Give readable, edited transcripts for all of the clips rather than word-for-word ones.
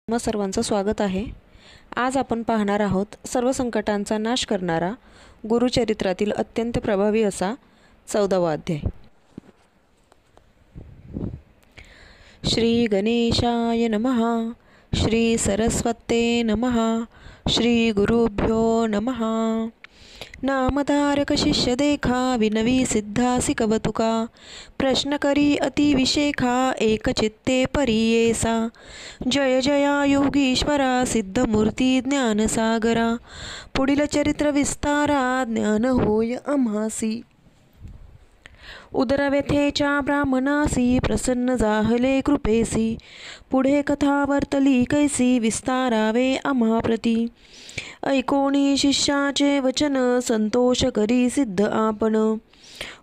सर्वांचं स्वागत आहे। आज आपण पाहणार आहोत सर्व संकटांचा नाश करणारा गुरुचरित्रातील अत्यंत प्रभावी असा 14वा अध्याय। श्री गणेशाय नमः। श्री सरस्वते नमः। श्री गुरुभ्यो नमः। नामधारक शिष्य देखा विनवी सिद्धासी कवतुका प्रश्न करी अति विशेखा एक चित्ते परियेसा जय जया योगीश्वरा सिद्धमूर्ती ज्ञानसागरा पुढील चरित्र विस्तारा ज्ञान होय आम्हासी उदरव्यथेच्या ब्राह्मणासी प्रसन्न जाहले कृपेसी पुढे कथा वर्तली कैसी विस्तारावे आम्हाप्रती ऐकोणी शिष्याचे वचन संतोष करी सिद्ध आपण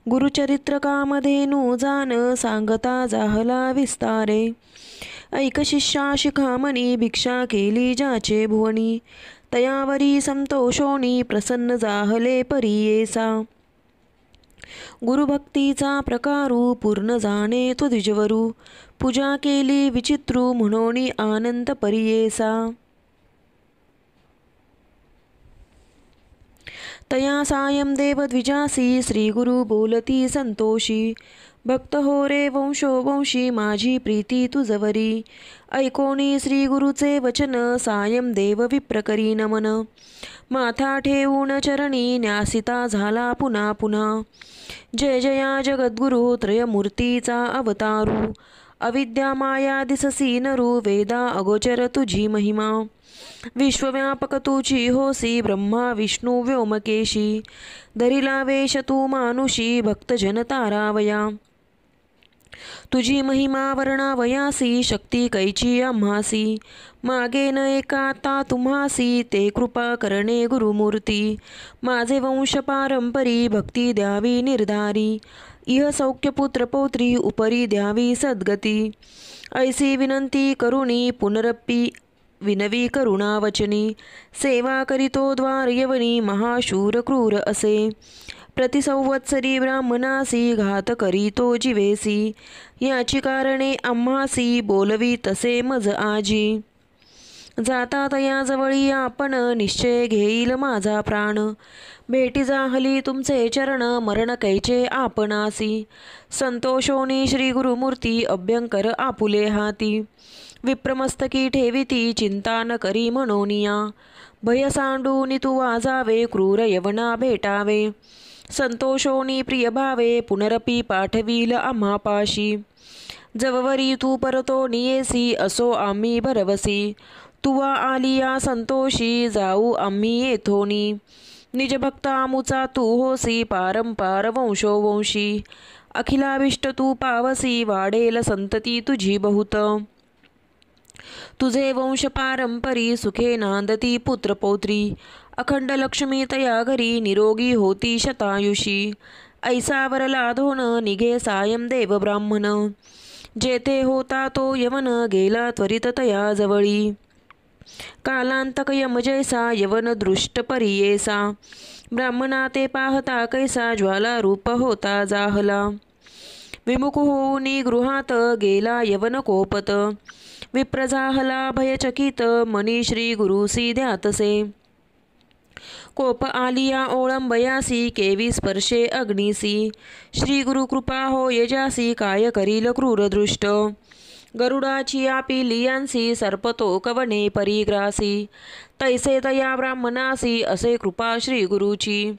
गुरुचरित्र कामधेनु जान सांगता जाहला विस्तारे ऐक शिष्या शिखामणी भिक्षा केली ज्याचे भुवनी तयावरी संतोषोनी प्रसन्न जाहले परियेसा गुरुभक्तीचा प्रकारू पूर्ण जाणे तो द्विजवरू पूजा केली विचित्रू म्हणोनी आनंद परियेसा तया सायं देव द्विजासी श्री गुरु बोलती संतोषी भक्त हो रे वंशोवंशी माझी प्रीती तुझवरी ऐकोणी श्री गुरुचे वचन सायं देव विप्रकरी नमन माथा ठेवून चरणी न्यासिता झाला पुन्हा पुन्हा जय जया जगद्गुरु त्रयमूर्तीचा अवतारू अविद्या माया दिससी नरू वेदा अगोचर तुझी महिमा विश्वव्यापक तुझी होसी ब्रह्मा विष्णू व्योमकेशी धरिला वेश तू मानुषी भक्तजन तारावया तुझी महिमा वर्णावयासी शक्ती कैची आम्हासी मागे न एकाता तुम्हासी ते कृपा करणे गुरुमूर्ती माझे वंश पारंपरी भक्ती द्यावी निर्धारी इह सौख्य पुत्र पौत्री उपरी द्यावी सद्गती ऐसी विनंती करुणी पुनरप्पी विनवी करुणा वचनी सेवा करीतो द्वार यवनी महाशूर क्रूर असे प्रतिसंवत्सरी ब्राह्मणासी घात करीतो जीवेसी याची कारणे आम्हासी बोलवी तसे मज आजी जाता तया जवळी आपण निश्चय घेईल माझा प्राण भेटी जाहली तुमचे चरण मरण कैचे आपणासी संतोषोनी श्री गुरुमूर्ती अभ्यंकर आपुले हाती विप्रमस्तकी ठेविती चिंता न करी म्हणोनिया भय सांडूनी तू वाजावे क्रूर यवना भेटावे संतोषोनी प्रिय भावे पुनरपी पाठवील आम्हापाशी जववरी तू परतो नियेसी असो आम्ही भरवसी तुवा आलिया संतोषी जाऊ आम्ही येथोनी निज भक्ता मुचा तू होसी पारंपार वंशोवंशी अखिलाभिष्ट तू पावसी वाढेल संतती तुझी बहुत तुझे वंश पारंपरी सुखे नांदती पुत्रपौत्री अखंड लक्ष्मी तया घरी निरोगी होती शतायुषी ऐसा वर लाधोन निघे सायं देव ब्राह्मण जेथे होता तो यवन गेला त्वरित तया जवळी कालांतक यम जैसा यवन दृष्ट परियेसा ब्राह्मणा ते पाहता कैसा ज्वाला रूप होता जाहला विमुख होऊनी गृहात गेला यवन कोपत विप्रजाहला भयचकित मनी श्री गुरुसी ध्यातसे कोप आलिया ओळंबयासी केवी स्पर्शे अग्निसी श्री गुरु कृपा हो यजासी काय करील क्रूरदृष्ट गरुडाची आपी लियांसी सर्पतो कवने परिग्रासी तैसे तया ब्राह्मणासी असे कृपा श्री गुरुची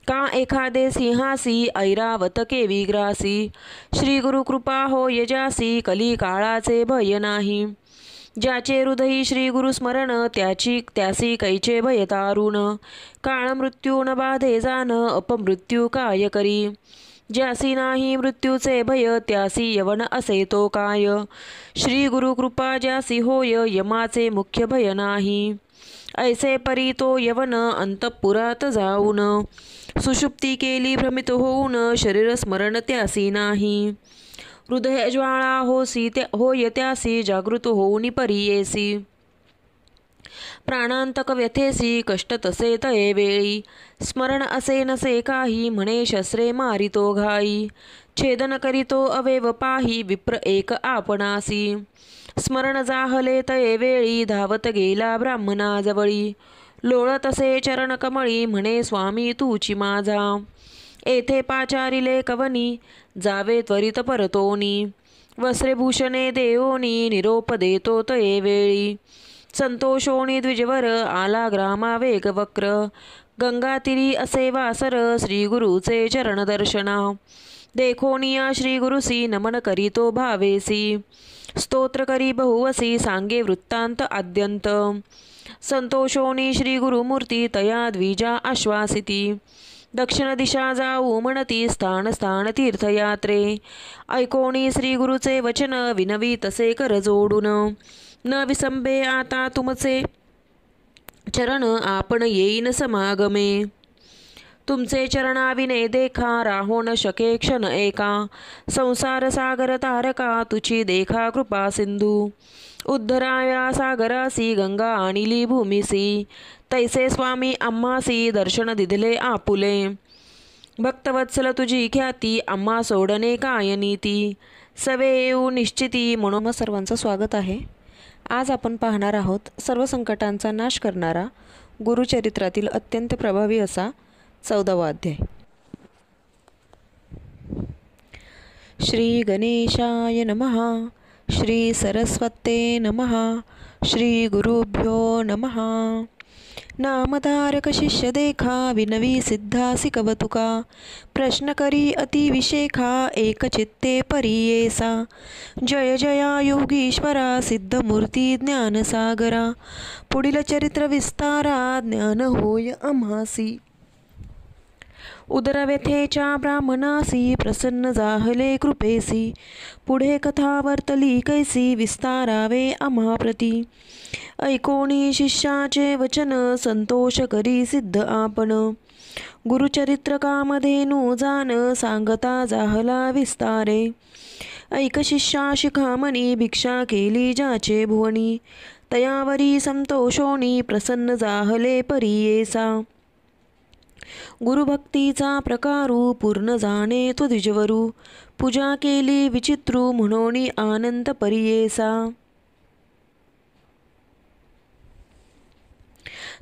का एखादे सिंहासी ऐरावत केवी ग्रासी श्री गुरु कृपा हो यजासी कली काळाचे भय नाही ज्याचे हृदयी श्री गुरु स्मरण त्यासी कैचे भय तारुण काळ मृत्यून बाधे जान अपमृत्यू काय करी ज्यासी नाही मृत्यूचे भय त्यासी यवन असे तो काय श्री गुरु कृपा ज्यासी होय यमाचे मुख्य भय नाही ऐसे परी तो यवन अंतपुरात जाऊन सुषुप्ती केली भ्रमित होऊन शरीर स्मरण त्यासी नाही हृदय ज्वाळा होय त्यासी जागृत होऊन परियेसी प्राणांतक व्यथेसी कष्ट तसे तये वेळी स्मरण असे नसे काही म्हणे शस्त्रे मारितो घाई छेदन करीतो अवेव पाही विप्र एक आपणासी स्मरण जाहले तये वेळी धावत गेला ब्राह्मणाजवळी. लोळत असे चरण कमळी म्हणे स्वामी तूची माझा. येथे पाचारिले कवनी जावे त्वरित परतोनी. वस्त्रेभूषणे देवोनी निरोप देतो तये वेळी. संतोषोनी द्विजवर आला ग्रामा वेगवक्र. गंगातीरी असे वासर श्री गुरुचे चरण दर्शना. देखोनिया श्री गुरुसी नमन करीतो भावेसी. स्तोत्र करी बहुवसी सांगे वृत्तांत आद्यंत. संतोषोनी श्री गुरुमूर्ती तया द्विजा आश्वासिती. दक्षिण दिशा जाऊ म्हणती स्थान स्थान तीर्थयात्रे. ऐकोणी श्री गुरुचे वचन विनवी तसे कर जोडून. न विसंबे आता तुमचे चरण आपण येईन समागमे. तुमचे चरणाविने देखा राहो न शके क्षण एका. संसार सागर तारका तुची देखा कृपा सिंधू. उद्धराया सागरासी गंगा आणिली भूमिसी. तैसे स्वामी आम्हासी दर्शन दिधले आपुले. भक्तवत्सल तुझी ख्याती आम्हा सोडणे काय नीती. सवे येऊ निश्चिती म्हणून सर्वांचं स्वागत आहे. आज आपण पाहणार आहोत सर्व संकटांचा नाश करणारा गुरुचरित्रातील अत्यंत प्रभावी असा 14वा अध्याय. श्री गणेशाय नमः. श्री सरस्वते नमः. श्री गुरुभ्यो नमः. नामधारक शिष्य देखा विनवी सिद्धासी कवतुका. प्रश्न करी अतिविशेखा एक चित्ते परियेसा. जय जया योगीश्वरा सिद्धमूर्ती ज्ञानसागरा. पुढील चरित्र विस्तारा ज्ञान होय आम्हासी. उदरव्यथेच्या ब्राह्मणासी प्रसन्न जाहले कृपेसी. पुढे कथा वर्तली कैसी विस्तारावे आम्हाप्रती. ऐकोणी शिष्याचे वचन संतोष करी सिद्ध आपण. गुरुचरित्र कामधेनू जान सांगता जाहला विस्तारे. ऐक शिष्या शिखामणी भिक्षा केली ज्याचे भुवनी. तयावरी संतोषोनी प्रसन्न जाहले परियेसा. गुरुभक्तीचा प्रकारू पूर्ण जाणे तो द्विजवरू. पूजा केली विचित्रू म्हणोनी आनंद परियेसा.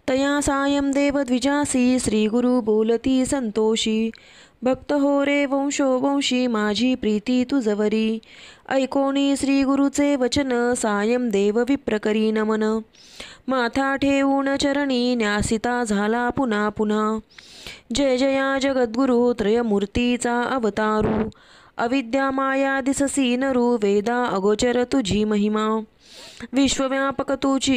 तया सायं देव द्विजासी श्री गुरु बोलती संतोषी. भक्त हो रे वंशोवंशी माझी प्रीती तुझवरी. ऐकोणी श्री गुरुचे वचन सायं देव विप्रकरी नमन. माथा ठेवून चरणी न्यासिता झाला पुन्हा पुन्हा. जय जया जगद्गुरु त्रयमूर्तीचा अवतारू. अविद्या माया दिससी नरू वेदा अगोचर तुझी महिमा. विश्वव्यापक तुझी